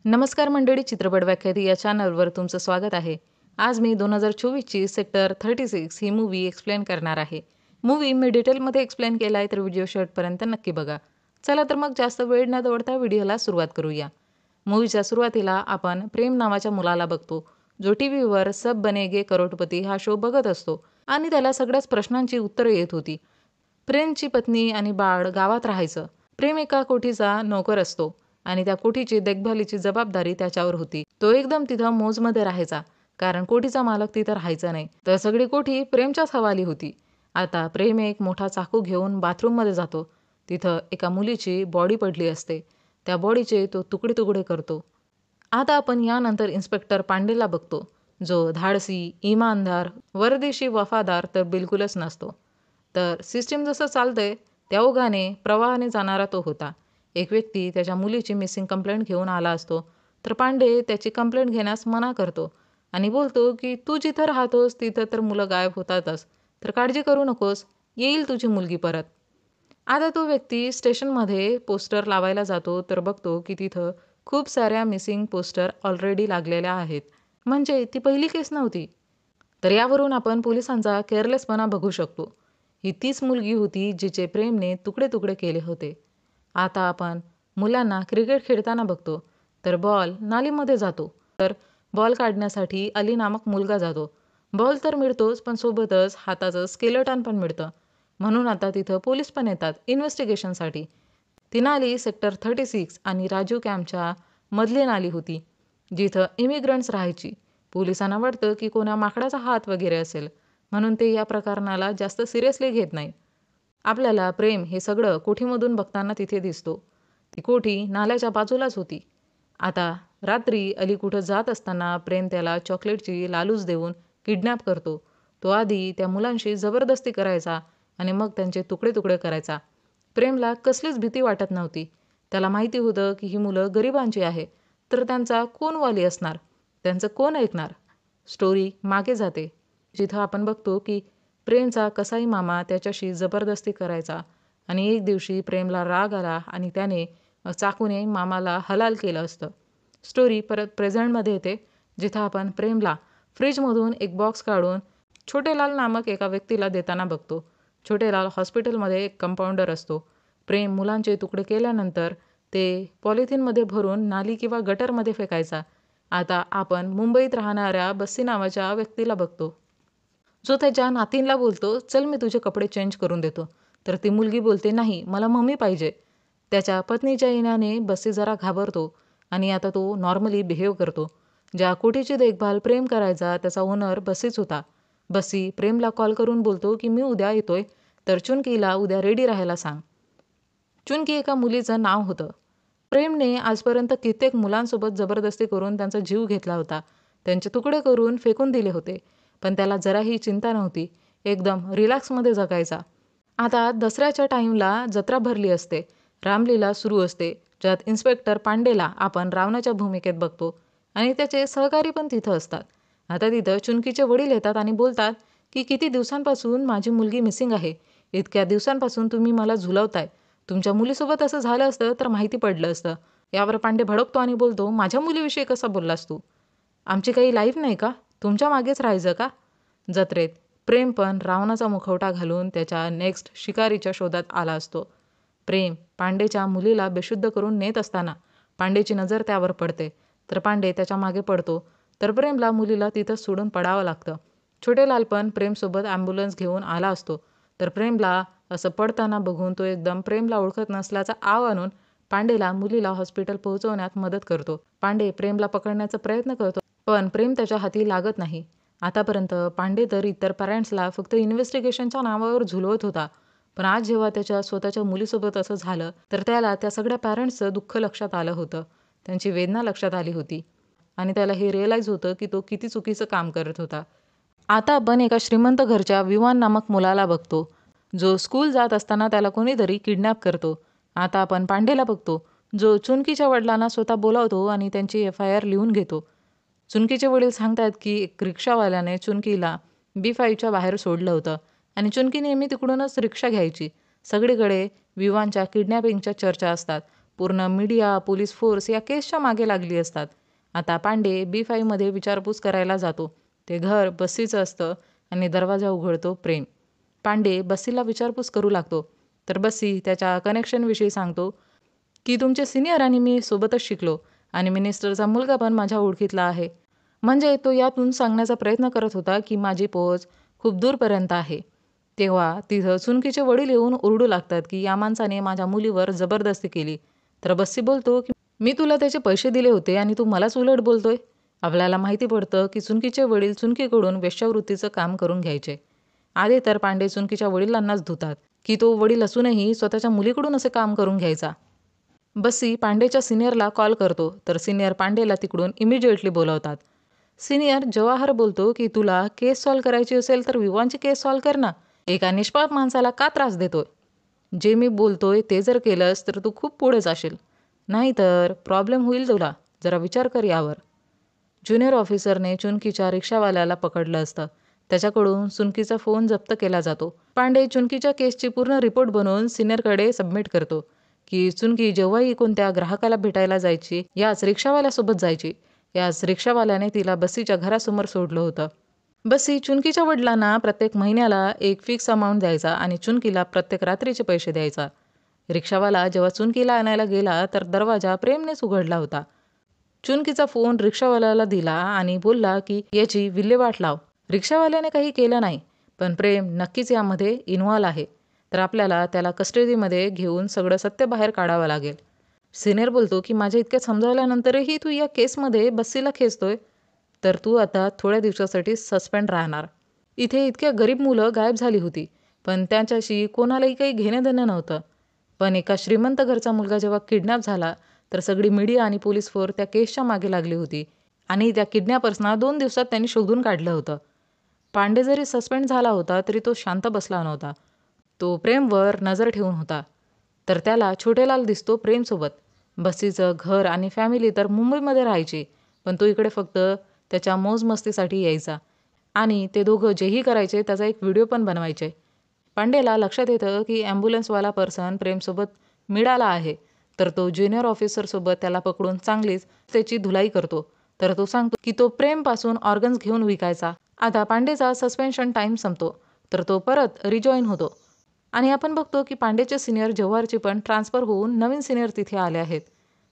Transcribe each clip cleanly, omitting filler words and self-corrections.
नमस्कार मंडळी, चित्रपट व्याख्याती या चॅनलवर तुमचं स्वागत आहे. आज मी 2024ची सेक्टर 36 ही मूव्ही एक्सप्लेन करणार आहे. मूव्ही मी डिटेलमध्ये एक्सप्लेन केला आहे, तर व्हिडिओ शेवटपर्यंत नक्की बघा. चला तर मग जास्त वेळ न दवडता व्हिडिओला सुरुवात करूया. मूव्हीच्या सुरुवातीला आपण प्रेम नावाच्या मुलाला बघतो, जो टीव्हीवर सब बनेगे करोडपती हा शो बघत असतो आणि त्याला सगळ्याच प्रश्नांची उत्तरे येत होती. प्रेमची पत्नी आणि बाळ गावात राहायचं. प्रेम एका कोठीचा नोकर असतो आणि त्या कोठीची देखभालीची जबाबदारी त्याच्यावर होती. तो एकदम तिथं मौजमध्ये राहायचा, कारण कोठीचा मालक तिथं राहायचा नाही, तर सगळी कोठी प्रेमच्याच हवाली होती. आता प्रेम एक मोठा चाकू घेऊन बाथरूममध्ये जातो. तिथं एका मुलीची बॉडी पडली असते. त्या बॉडीचे तो तुकडे तुकडे करतो. आता आपण यानंतर इन्स्पेक्टर पांडेला बघतो, जो धाडसी, इमानदार, वर्दीशी वफादार तर बिलकुलच नसतो. तर सिस्टीम जसं चालतंय त्या ओघाने प्रवाहाने जाणारा तो होता. एक व्यक्ती त्याच्या मुलीची मिसिंग कंप्लेंट घेऊन आला असतो, तर पांडे त्याची कंप्लेंट घेण्यास मना करतो आणि बोलतो की तू जिथं राहतोस तिथं तर मुलं गायब होतातच, तर काळजी करू नकोस, येईल तुझी मुलगी परत. आता तो व्यक्ती स्टेशनमध्ये पोस्टर लावायला जातो, तर बघतो की तिथं खूप साऱ्या मिसिंग पोस्टर ऑलरेडी लागलेल्या आहेत. म्हणजे ती पहिली केस नव्हती. तर यावरून आपण पोलिसांचा केअरलेसपणा बघू शकतो. ही तीच मुलगी होती जिचे प्रेमने तुकडे तुकडे केले होते. आता आपण मुलांना क्रिकेट खेळताना बघतो, तर बॉल नालीमध्ये जातो. तर बॉल काढण्यासाठी अली नामक मुलगा जातो. बॉल तर मिळतोच, पण सोबतच हाताचं स्केलेटन पण मिळतं. म्हणून आता तिथं पोलीस पण येतात इन्व्हेस्टिगेशनसाठी. ती नाली सेक्टर 36 आणि राजीव कॅम्पच्या मधली नाली होती, जिथं इमिग्रंट्स राहायची. पोलिसांना वाटतं की कोणा माकडाचा हात वगैरे असेल, म्हणून ते या प्रकरणाला जास्त सिरियसली घेत नाहीत. आपल्याला प्रेम हे सगळं कोठीमधून बघताना तिथे दिसतो. ती कोठी नाल्याच्या बाजूलाच होती. आता रात्री अली कुठं जात असताना प्रेम त्याला चॉकलेटची लालूच देऊन किडनॅप करतो. तो आधी त्या मुलांशी जबरदस्ती करायचा आणि मग त्यांचे तुकडे तुकडे करायचा. प्रेमला कसलीच भीती वाटत नव्हती. त्याला माहिती होतं की ही मुलं गरिबांची आहे, तर त्यांचा कोण वाली असणार, त्यांचं कोण ऐकणार. स्टोरी मागे जाते, जिथं आपण बघतो की प्रेमचा कसाई मामा त्याच्याशी जबरदस्ती करायचा आणि एक दिवशी प्रेमला राग आला आणि त्याने चाकूने मामाला हलाल केलं असतं. स्टोरी परत प्रेझेंटमध्ये येते, जिथं आपण प्रेमला फ्रीजमधून एक बॉक्स काढून छोटेलाल नामक एका व्यक्तीला देताना बघतो. छोटेलाल हॉस्पिटलमध्ये एक कंपाऊंडर असतो. प्रेम मुलांचे तुकडे केल्यानंतर ते पॉलिथिनमध्ये भरून नाली किंवा गटरमध्ये फेकायचा. आता आपण मुंबईत राहणाऱ्या बस्सी नावाच्या व्यक्तीला बघतो, जो त्याच्या नातींला बोलतो, चल मी तुझे कपडे चेंज करून देतो. तर ती मुलगी बोलते, नाही मला मम्मी पाहिजे. त्याच्या पत्नीच्या येण्याने बस्सी जरा घाबरतो आणि आता तो नॉर्मली बिहेव करतो. ज्या कोठीची देखभाल प्रेम करायचा त्याचा ओनर बस्सीच होता. बस्सी प्रेमला कॉल करून बोलतो की मी उद्या येतोय, तर चुनकीला उद्या रेडी राहायला सांग. चुनकी एका मुलीचं नाव होतं. प्रेमने आजपर्यंत कित्येक मुलांसोबत जबरदस्ती करून त्यांचा जीव घेतला होता. त्यांचे तुकडे करून फेकून दिले होते, पण त्याला जराही चिंता नव्हती. एकदम रिलॅक्समध्ये जगायचा. आता दसऱ्याच्या टाईमला जत्रा भरली असते. रामलीला सुरू असते, ज्यात इन्स्पेक्टर पांडेला आपण रावणाच्या भूमिकेत बघतो आणि त्याचे सहकारी पण तिथं असतात. आता तिथं चुनकीचे वडील येतात आणि बोलतात की किती दिवसांपासून माझी मुलगी मिसिंग आहे. इतक्या दिवसांपासून तुम्ही मला झुलवताय. तुमच्या मुलीसोबत असं झालं असतं तर माहिती पडलं असतं. यावर पांडे भडकतो आणि बोलतो, माझ्या मुलीविषयी कसा बोललास तू? आमची काही लाईफ नाही का? तुमच्या मागेच राहायचं का? जत्रेत प्रेम पण रावणाचा मुखवटा घालून त्याच्या नेक्स्ट शिकारीच्या शोधात आला असतो. प्रेम पांडेच्या मुलीला बेशुद्ध करून नेत असताना पांडेची नजर त्यावर पडते, तर पांडे त्याच्या मागे पडतो. तर प्रेमला मुलीला तिथंच सोडून पडावं लागतं. छोटेलाल पण प्रेमसोबत ॲम्ब्युलन्स घेऊन आला असतो. तर प्रेमला असं पडताना बघून तो एकदम प्रेमला ओळखत नसल्याचा आव आणून पांडेला मुलीला हॉस्पिटल पोहोचवण्यात मदत करतो. पांडे प्रेमला पकडण्याचा प्रयत्न करतो, पण प्रेम त्याच्या हाती लागत नाही. आतापर्यंत पांडे तर इतर पॅरेंट्सला फक्त इन्व्हेस्टिगेशनच्या नावावर झुलवत होता, पण आज जेव्हा त्याच्या स्वतःच्या मुलीसोबत असं झालं, तर त्याला त्या सगळ्या पॅरेंट्सचं दुःख लक्षात आलं होतं. त्यांची वेदना लक्षात आली होती आणि त्याला हे रिअलाईज होतं की तो किती चुकीचं काम करत होता. आता आपण एका श्रीमंत घरच्या विवान नामक मुलाला बघतो, जो स्कूल जात असताना त्याला कोणीतरी किडनॅप करतो. आता आपण पांडेला बघतो, जो चुनकीच्या वडिलांना स्वतः बोलावतो आणि त्यांची FIR लिहून घेतो. चुनकीचे वडील सांगतात की एक रिक्षावाल्याने चुनकीला B5च्या बाहेर सोडलं होतं आणि चुनकी नेहमी तिकडूनच रिक्षा घ्यायची. सगळीकडे विवानच्या किडनॅपिंगच्या चर्चा असतात, पूर्ण मीडिया, पोलीस फोर्स या केसच्या मागे लागली असतात. आता पांडे B5मध्ये विचारपूस करायला जातो. ते घर बस्सीचं असतं आणि दरवाजा उघडतो प्रेम. पांडे बस्सीला विचारपूस करू लागतो. तर बस्सी त्याच्या कनेक्शनविषयी सांगतो की तुमचे सिनियर आणि मी सोबतच शिकलो आणि मिनिस्टरचा मुलगा पण माझ्या ओळखीतला आहे. म्हणजे तो यातून सांगण्याचा प्रयत्न करत होता की माझी पोहोच खूप दूरपर्यंत आहे. तेव्हा तिथं चुनकीचे वडील येऊन ओरडू लागतात की या माणसाने माझ्या मुलीवर जबरदस्ती केली. तर बस्सी बोलतो की मी तुला त्याचे पैसे दिले होते आणि तू मलाच उलट बोलतोय. आपल्याला माहिती पडतं की चुनकीचे वडील चुनकीकडून वेश्यावृत्तीचं काम करून घ्यायचे. आधी तर पांडे चुनकीच्या वडिलांनाच धुतात की तो वडील असूनही स्वतःच्या मुलीकडून असे काम करून घ्यायचा. बस्सी पांडेच्या सिनियरला कॉल करतो. तर सिनियर पांडेला तिकडून इमिजिएटली बोलवतात. सिनियर जवाहर बोलतो की तुला केस सॉल्व्ह करायची असेल तर विवांची केस सॉल्व्ह कर ना. एका निष्पाप माणसाला का त्रास देतोय? जे मी बोलतोय ते जर केलंस तर तू खूप पुढे जाशील. नाहीतर प्रॉब्लेम होईल तुला. जरा विचार कर यावर. ज्युनियर ऑफिसरने चुनकीच्या रिक्षावाल्याला पकडलं असतं. त्याच्याकडून चुनकीचा फोन जप्त केला जातो. पांडे चुनकीच्या केसची पूर्ण रिपोर्ट बनवून सिनियरकडे सबमिट करतो की चुनकी जेव्हाही कोणत्या ग्राहकाला भेटायला जायची याच रिक्षावाल्यासोबत जायची. याच रिक्षावाल्याने तिला बस्सीच्या घरासमोर सोडलं होतं. बस्सी चुनकीच्या वडिलांना प्रत्येक महिन्याला एक फिक्स अमाऊंट द्यायचा आणि चुनकीला प्रत्येक रात्रीचे पैसे द्यायचा. रिक्षावाला जेव्हा चुनकीला आणायला गेला तर दरवाजा प्रेमनेच उघडला होता. चुनकीचा फोन रिक्षावाल्याला दिला आणि बोलला की याची विल्हेवाट लाव. रिक्षावाल्याने काही केलं नाही, पण प्रेम नक्कीच यामध्ये इन्व्हॉल्व आहे. तर आपल्याला त्याला कस्टडीमध्ये घेऊन सगळं सत्य बाहेर काढावं लागेल. सिनियर बोलतो की माझ्या इतक्या समजावल्यानंतरही तू या केसमध्ये बस्सीला खेचतोय, तर तू आता थोड्या दिवसासाठी सस्पेंड राहणार. इथे इतक्या गरीब मुलं गायब झाली होती, पण त्यांच्याशी कोणालाही काही घेणं देणं नव्हतं. पण एका श्रीमंत घरचा मुलगा जेव्हा किडनॅप झाला तर सगळी मीडिया आणि पोलीस फोर्स त्या केसच्या मागे लागली होती आणि त्या किडनॅपर्सना 2 दिवसात त्यांनी शोधून काढलं होतं. पांडे जरी सस्पेंड झाला होता तरी तो शांत बसला नव्हता. तो प्रेमवर नजर ठेवून होता. तर त्याला छोटेलाल दिसतो प्रेमसोबत. बस्सीचं घर आणि फॅमिली तर मुंबईमध्ये राहायची, पण तो इकडे फक्त त्याच्या मौजमस्तीसाठी यायचा आणि ते दोघं जेही करायचे त्याचा एक व्हिडिओ पण बनवायचे. पांडेला लक्षात येतं की ॲम्ब्युलन्सवाला पर्सन प्रेमसोबत मिळाला आहे. तर तो ज्युनियर ऑफिसरसोबत त्याला पकडून चांगलीच त्याची धुलाई करतो. तर तो सांगतो की तो प्रेमपासून ऑर्गन्स घेऊन विकायचा. आता पांडेचा सस्पेन्शन टाईम संपतो. तर तो परत रिजॉईन होतो आणि आपण बघतो की पांडेचे सिनियर जवाहरचे पण ट्रान्सफर होऊन नवीन सिनियर तिथे आले आहेत.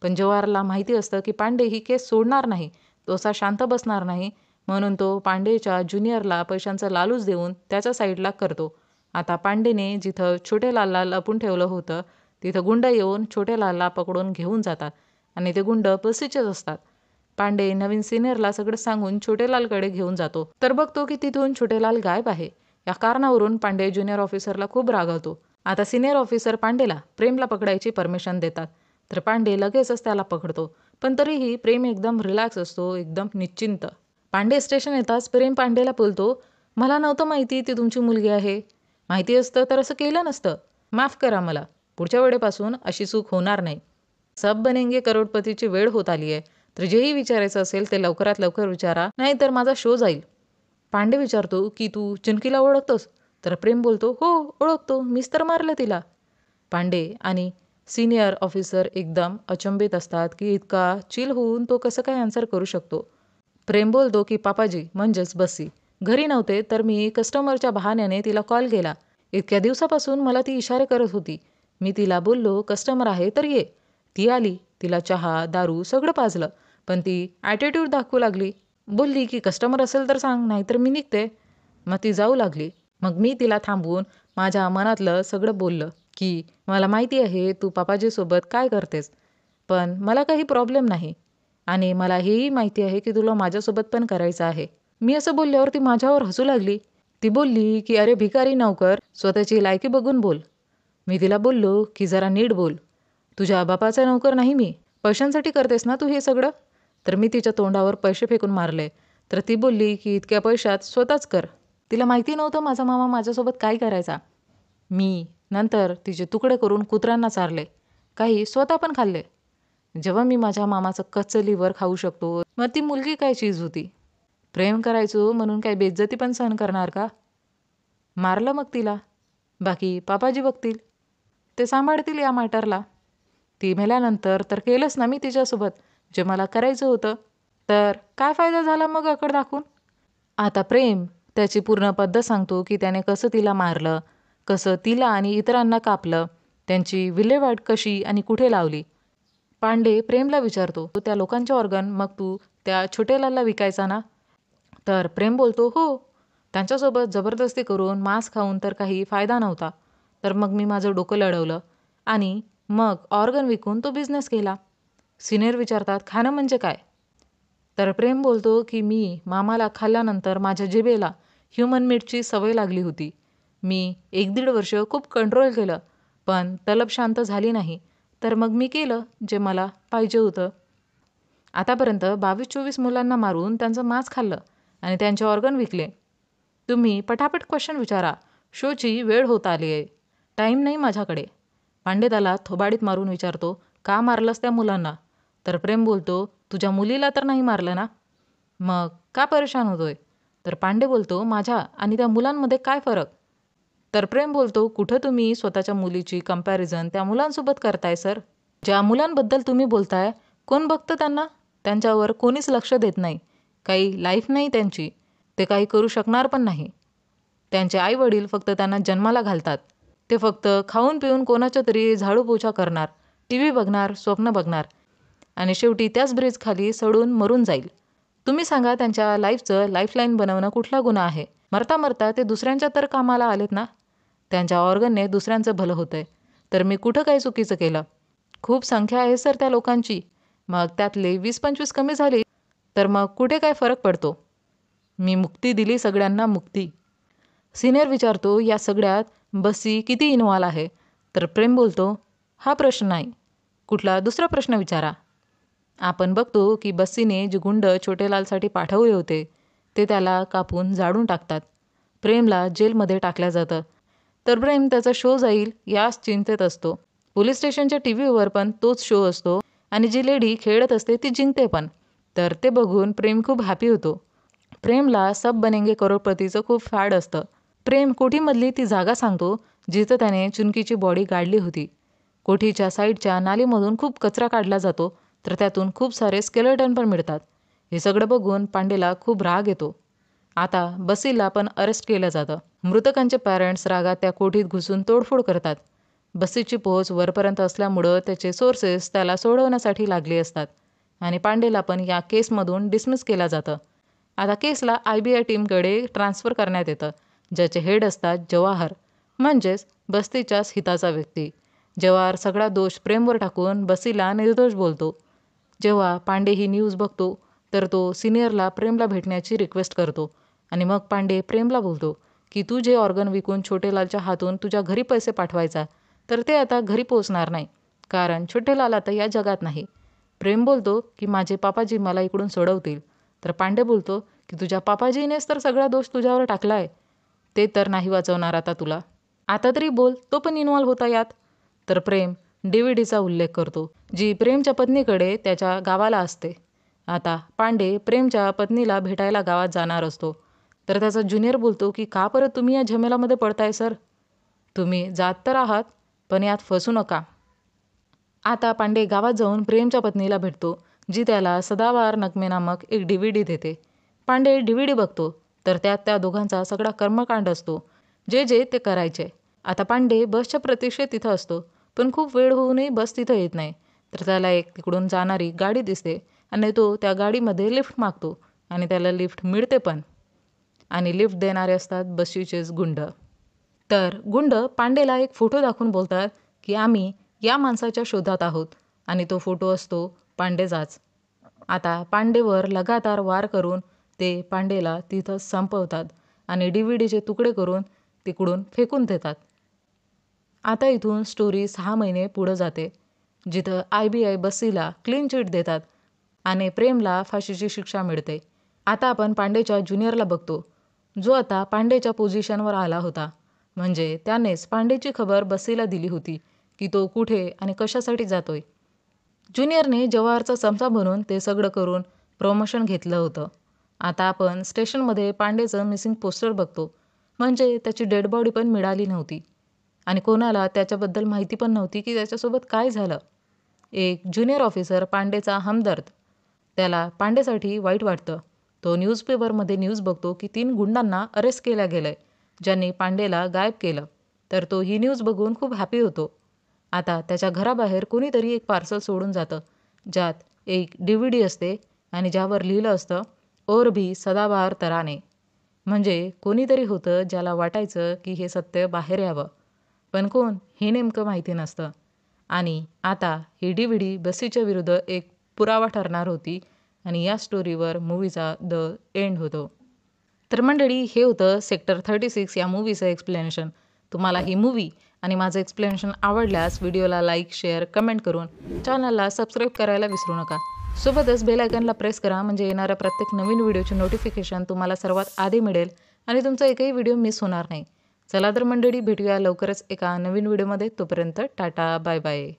पण जवाहरला माहिती असतं की पांडे ही केस सोडणार नाही, तो असा शांत बसणार नाही. म्हणून तो पांडेच्या ज्युनियरला पैशांचा लालूच देऊन त्याच्या साईडला करतो. आता पांडेने जिथं छोटेलालला लपून ठेवलं होतं तिथं गुंड येऊन छोटेलालला पकडून घेऊन जातात आणि ते गुंड बस्सीचेच असतात. पांडे नवीन सिनियरला सगळं सांगून छोटेलालकडे घेऊन जातो. तर बघतो की तिथून छोटेलाल गायब आहे. या कारणावरून पांडे ज्युनियर ऑफिसरला खूप रागावतो. आता सिनियर ऑफिसर पांडेला प्रेमला पकडायची परमिशन देतात. तर पांडे लगेचच त्याला पकडतो. पण तरीही प्रेम एकदम रिलॅक्स असतो, एकदम निश्चिंत. पांडे स्टेशन येताच प्रेम पांडेला बोलतो, मला नव्हतं माहिती ती तुमची मुलगी आहे. माहिती असतं तर असं केलं नसतं. माफ करा मला. पुढच्या वेळेपासून अशी चूक होणार नाही. सब बनेंगे करोडपतीची वेळ होत आली आहे. तर जेही विचारायचं असेल ते लवकरात लवकर विचारा, नाहीतर माझा शो जाईल. पांडे विचारतो की तू चुनकीला ओळखतोस? तर प्रेम बोलतो, हो ओळखतो, मीच तर मारलं तिला. पांडे आणि सिनियर ऑफिसर एकदम अचंबित असतात की इतका चिल होऊन तो कसं काय आन्सर करू शकतो. प्रेम बोलतो की पापाजी म्हणजेच बस्सी घरी नव्हते, तर मी कस्टमरच्या बहाण्याने तिला कॉल केला. इतक्या दिवसापासून मला ती इशारे करत होती. मी तिला बोललो कस्टमर आहे तर ये. ती आली. तिला चहा, दारू सगळं पाजलं. पण ती ॲटिट्यूड दाखवू लागली. बोलली की कस्टमर असेल तर सांग, नाहीतर मी निघते. मग ती जाऊ लागली. मग मी तिला थांबवून माझ्या मनातलं सगळं बोललं की मला माहिती आहे तू पापाजीसोबत काय करतेस, पण मला काही प्रॉब्लेम नाही आणि मला हेही माहिती आहे की तुला माझ्यासोबत पण करायचं आहे. मी असं बोलल्यावर ती माझ्यावर हसू लागली. ती बोलली की अरे भिकारी नौकर, स्वतःची लायकी बघून बोल. मी तिला बोललो की जरा नीट बोल. तुझ्या बापाचा नौकर नाही मी. पैशांसाठी करतेस ना तू हे सगळं? तर मी तिच्या तोंडावर पैसे फेकून मारले. तर ती बोलली की इतक्या पैशात स्वतःच कर. तिला माहिती नव्हतं माझा मामा माझ्यासोबत काय करायचा. मी नंतर तिचे तुकडे करून कुत्र्यांना चारले. काही स्वतः पण खाल्ले. जेव्हा मी माझ्या मामाचं कच्चं लिव्हर खाऊ शकतो, मग ती मुलगी काय चीज होती? प्रेम करायचो म्हणून काय बेइज्जती पण सहन करणार का? मारलं मग तिला. बाकी पापाजी बघतील. ते सांभाळतील या मॅटरला. ती मेल्यानंतर तर केलंच ना मी तिच्यासोबत जे मला करायचं होतं. तर काय फायदा झाला मग अकड दाखवून? आता प्रेम त्याची पूर्ण पद्धत सांगतो की त्याने कसं तिला मारलं, कसं तिला आणि इतरांना कापलं, त्यांची विल्हेवाट कशी आणि कुठे लावली. पांडे प्रेमला विचारतो, "तू त्या लोकांचे ऑर्गन मग तू त्या छोटेलाला विकायचा ना?" तर प्रेम बोलतो, "हो." त्यांच्यासोबत जबरदस्ती करून मांस खाऊन तर काही फायदा नव्हता. तर मग मी माझं डोकं लढवलं आणि मग ऑर्गन विकून तो बिझनेस केला. सिनियर विचारतात, "खाणं म्हणजे काय?" तर प्रेम बोलतो की मी मामाला खाल्ल्यानंतर माझ्या जिभेला ह्युमन मीटची सवय लागली होती. मी 1-1.5 वर्ष खूप कंट्रोल केलं, पण तलब शांत झाली नाही. तर मग मी केलं जे मला पाहिजे होतं. आतापर्यंत 22-24 मुलांना मारून त्यांचं मांस खाल्लं आणि त्यांचे ऑर्गन विकले. तुम्ही पटापट क्वेश्चन विचारा. शोची वेळ होत आली आहे. टाईम नाही माझ्याकडे. पांडे त्याला थोबाडीत मारून विचारतो, का मारलंस त्या मुलांना? तर प्रेम बोलतो, तुझ्या मुलीला तर नाही मारलं ना? मग का परेशान होतोय? तर पांडे बोलतो, माझ्या आणि त्या मुलांमध्ये काय फरक? तर प्रेम बोलतो, कुठं तुम्ही स्वतःच्या मुलीची कंपॅरिझन त्या मुलांसोबत करताय सर? ज्या मुलांबद्दल तुम्ही बोलताय, कोण बघतं त्यांना? त्यांच्यावर कोणीच लक्ष देत नाही. काही लाईफ नाही त्यांची. ते काही करू शकणार पण नाही. त्यांचे आई-वडील फक्त त्यांना जन्माला घालतात. ते फक्त खाऊन पिऊन कोणाच्या तरी झाडू-पोछा करणार, टीव्ही बघणार, स्वप्न बघणार आणि शेवटी त्याच ब्रिजखाली सडून मरून जाईल. तुम्ही सांगा त्यांच्या लाईफचं लाईफलाईन बनवणं कुठला गुन्हा आहे? मरता मरता ते दुसऱ्यांच्या तर कामाला आलेत ना? त्यांच्या ऑर्गनने दुसऱ्यांचं भलं होतंय. तर मी कुठं काही चुकीचं केलं? खूप संख्या आहे सर त्या लोकांची. मग त्यातले 20-25 कमी झाली तर मग कुठे काय फरक पडतो? मी मुक्ती दिली सगळ्यांना मुक्ती. सिनियर विचारतो, या सगळ्यात बस्सी किती इन्व्हॉल्व आहे? तर प्रेम बोलतो, हा प्रश्न नाही. कुठला दुसरा प्रश्न विचारा. आपण बघतो की बस्सीने जे गुंड छोटेलालसाठी पाठवले होते ते त्याला कापून जाळून टाकतात. प्रेमला जेलमध्ये टाकलं जातं. तर प्रेम त्याचा शो जाईल याच चिंतेत असतो. पोलीस स्टेशनच्या टीव्हीवर पण तोच शो असतो आणि जी लेडी खेळत असते ती जिंकते पण. तर ते बघून प्रेम खूप हॅपी होतो. प्रेमला सब बनेंगे करोडपतीचं खूप फॅड असतं. प्रेम कोठीमधली ती जागा सांगतो जिथं त्याने चुनकीची बॉडी गाडली होती. कोठीच्या साईडच्या नालीमधून खूप कचरा काढला जातो तर त्यातून खूप सारे स्केलेटन पण मिळतात. हे सगळं बघून पांडेला खूप राग येतो. आता बसीला पण अरेस्ट केलं जातं. मृतकांचे पॅरेंट्स रागात त्या कोठीत घुसून तोडफोड करतात. बसीची पोहोच वरपर्यंत असल्यामुळं त्याचे सोर्सेस त्याला सोडवण्यासाठी लागले असतात आणि पांडेला पण या केसमधून डिसमिस केलं जातं. आता केसला IBI टीमकडे ट्रान्स्फर करण्यात येतं, ज्याचे हेड असतात जवाहर, म्हणजेच बस्तीच्याच हिताचा व्यक्ती. जवाहर सगळा दोष प्रेमवर टाकून बसीला निर्दोष बोलतो. जेव्हा पांडे ही न्यूज बघतो तर तो सिनियरला प्रेमला भेटण्याची रिक्वेस्ट करतो आणि मग पांडे प्रेमला बोलतो की तू जे ऑर्गन विकून छोटेलालच्या हातून तुझ्या घरी पैसे पाठवायचा तर ते आता घरी पोचणार नाही, कारण छोटेलाल आता या जगात नाही. प्रेम बोलतो की माझे पापाजी मला इकडून सोडवतील. तर पांडे बोलतो की तुझ्या पापाजीनेच तर सगळा दोष तुझ्यावर टाकलाय. ते तर नाही वाचवणार आता तुला. आता तरी बोल, तो पण इन्व्हॉल्व होता यात. तर प्रेम DVDचा उल्लेख करतो, जी प्रेमच्या पत्नीकडे त्याच्या गावाला असते. आता पांडे प्रेमच्या पत्नीला भेटायला गावात जाणार असतो. तर त्याचा ज्युनियर बोलतो की का परत तुम्ही या झमेलामध्ये पडताय सर? तुम्ही जात तर आहात, पण यात फसू नका. आता पांडे गावात जाऊन प्रेमच्या पत्नीला भेटतो, जी त्याला सदाबहार नगमे नामक एक DVD देते. पांडे DVD बघतो, तर त्यात त्या दोघांचा सगळा कर्मकांड असतो. जे जे ते करायचे. आता पांडे बसच्या प्रतीक्षेत तिथं असतो, पण खूप वेळ होऊनही बस तिथं येत नाही. तर त्याला एक तिकडून जाणारी गाडी दिसते आणि तो त्या गाडीमध्ये लिफ्ट मागतो आणि त्याला लिफ्ट मिळते पण. आणि लिफ्ट देणारे असतात बशीचेच गुंड. तर गुंड पांडेला एक फोटो दाखवून बोलतात की आम्ही या माणसाच्या शोधात आहोत आणि तो फोटो असतो पांडेचाच. आता पांडेवर लगातार वार करून ते पांडेला तिथं संपवतात आणि DVDचे तुकडे करून तिकडून फेकून देतात. आता इथून स्टोरी 6 महिने पुढं जाते, जिथं IBI बस्सीला क्लीन चिट देतात आणि प्रेमला फाशीची शिक्षा मिळते. आता आपण पांडेच्या ज्युनियरला बघतो, जो आता पांडेच्या पोझिशनवर आला होता. म्हणजे त्यानेच पांडेची खबर बस्सीला दिली होती की तो कुठे आणि कशासाठी जातोय. ज्युनियरने जवाहरचा चमचा बनून ते सगळं करून प्रमोशन घेतलं होतं. आता आपण स्टेशनमध्ये पांडेचं मिसिंग पोस्टर बघतो. म्हणजे त्याची डेड बॉडी पण मिळाली नव्हती आणि कोणाला त्याच्याबद्दल माहिती पण नव्हती की त्याच्यासोबत काय झालं. एक ज्युनियर ऑफिसर पांडेचा हमदर्द. त्याला पांडेसाठी वाईट वाटतं. तो न्यूजपेपरमध्ये न्यूज बघतो की 3 गुंडांना अरेस्ट केलं गेलंय, ज्यांनी पांडेला गायब केलं. तर तो ही न्यूज बघून खूप हॅपी होतो. आता त्याच्या घराबाहेर कोणीतरी एक पार्सल सोडून जातं, ज्यात एक DVD असते आणि ज्यावर लिहिलं असतं, और भी सदाबहार तराने. म्हणजे कोणीतरी होतं ज्याला वाटायचं की हे सत्य बाहेर यावं, पण कोण हे नेमकं माहिती नसतं. आणि आता ही DVD बसीच्या विरुद्ध एक पुरावा ठरणार होती आणि या स्टोरीवर मूवीचा द एंड होतो. तर मंडळी, हे होतं सेक्टर 36 या मूव्हीचं एक्सप्लेनेशन. तुम्हाला ही मूव्ही आणि माझं एक्सप्लेनेशन आवडल्यास व्हिडिओला लाईक, शेअर, कमेंट करून चॅनलला सबस्क्राईब करायला विसरू नका. सोबतच बेल आयकॉनला प्रेस करा, म्हणजे येणाऱ्या प्रत्येक नवीन व्हिडिओची नोटिफिकेशन तुम्हाला सर्वात आधी मिळेल आणि तुमचा एकही व्हिडिओ मिस होणार नाही. चला तर मंडळी, भेटूया लवकरच एका नवीन व्हिडिओमध्ये. तोपर्यंत टाटा, बाय बाय.